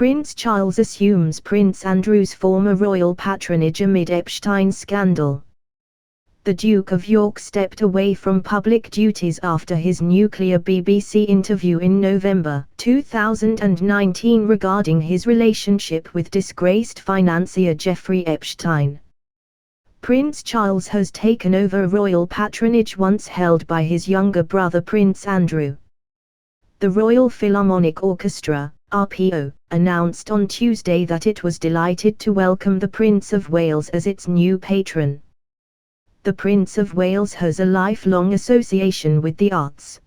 Prince Charles assumes Prince Andrew's former royal patronage amid Epstein scandal. The Duke of York stepped away from public duties after his nuclear BBC interview in November 2019 regarding his relationship with disgraced financier Jeffrey Epstein. Prince Charles has taken over royal patronage once held by his younger brother Prince Andrew. The Royal Philharmonic Orchestra, RPO, announced on Tuesday that it was delighted to welcome the Prince of Wales as its new patron. The Prince of Wales has a lifelong association with the arts.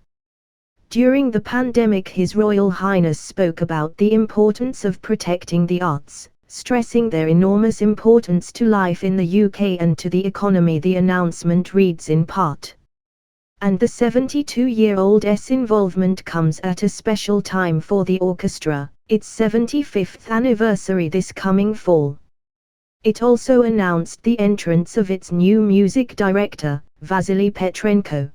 During the pandemic, His Royal Highness spoke about the importance of protecting the arts, stressing their enormous importance to life in the UK and to the economy. The announcement reads in part. And the 72-year-old's involvement comes at a special time for the orchestra, its 75th anniversary this coming fall. It also announced the entrance of its new music director, Vasily Petrenko.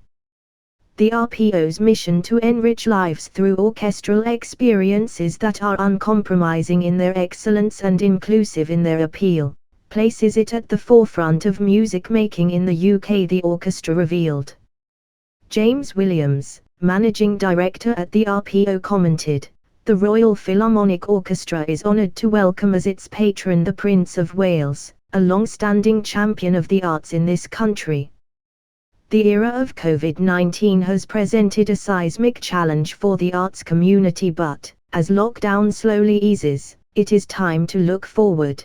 The RPO's mission to enrich lives through orchestral experiences that are uncompromising in their excellence and inclusive in their appeal, places it at the forefront of music making in the UK, the orchestra revealed. James Williams, managing director at the RPO, commented, "The Royal Philharmonic Orchestra is honoured to welcome as its patron the Prince of Wales, a long-standing champion of the arts in this country. The era of COVID-19 has presented a seismic challenge for the arts community, but, as lockdown slowly eases, it is time to look forward.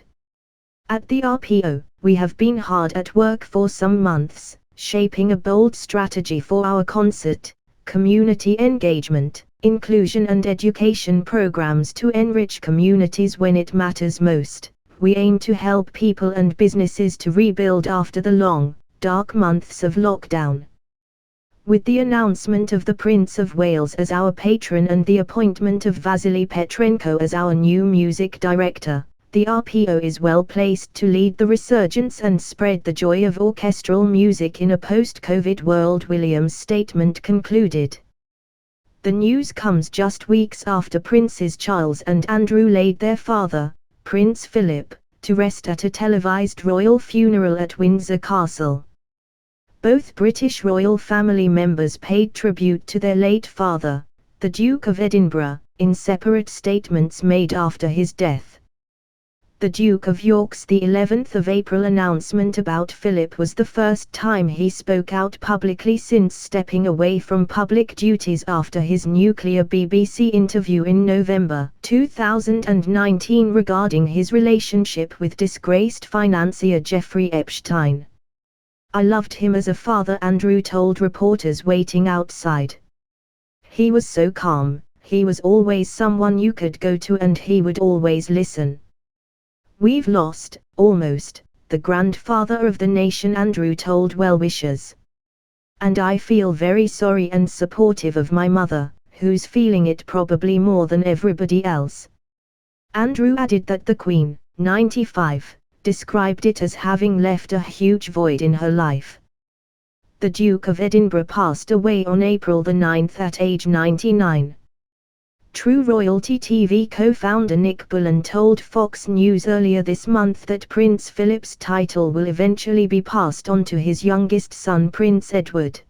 At the RPO, we have been hard at work for some months, shaping a bold strategy for our concert, community engagement, inclusion and education programs to enrich communities when it matters most. We aim to help people and businesses to rebuild after the long, dark months of lockdown." With the announcement of the Prince of Wales as our patron and the appointment of Vasily Petrenko as our new music director, the RPO is well placed to lead the resurgence and spread the joy of orchestral music in a post-COVID world, Williams' statement concluded. The news comes just weeks after Princes Charles and Andrew laid their father, Prince Philip, to rest at a televised royal funeral at Windsor Castle. Both British royal family members paid tribute to their late father, the Duke of Edinburgh, in separate statements made after his death. The Duke of York's the 11th of April announcement about Philip was the first time he spoke out publicly since stepping away from public duties after his nuclear BBC interview in November 2019 regarding his relationship with disgraced financier Jeffrey Epstein. "I loved him as a father," Andrew told reporters waiting outside. "He was so calm, he was always someone you could go to and he would always listen. We've lost, almost, the grandfather of the nation," Andrew told well-wishers. "And I feel very sorry and supportive of my mother, who's feeling it probably more than everybody else." Andrew added that the Queen, 95, described it as having left a huge void in her life. The Duke of Edinburgh passed away on April 9 at age 99. True Royalty TV co-founder Nick Bullen told Fox News earlier this month that Prince Philip's title will eventually be passed on to his youngest son Prince Edward.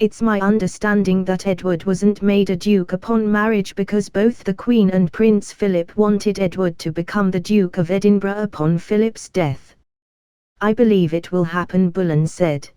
"It's my understanding that Edward wasn't made a duke upon marriage because both the Queen and Prince Philip wanted Edward to become the Duke of Edinburgh upon Philip's death. I believe it will happen," Bullen said.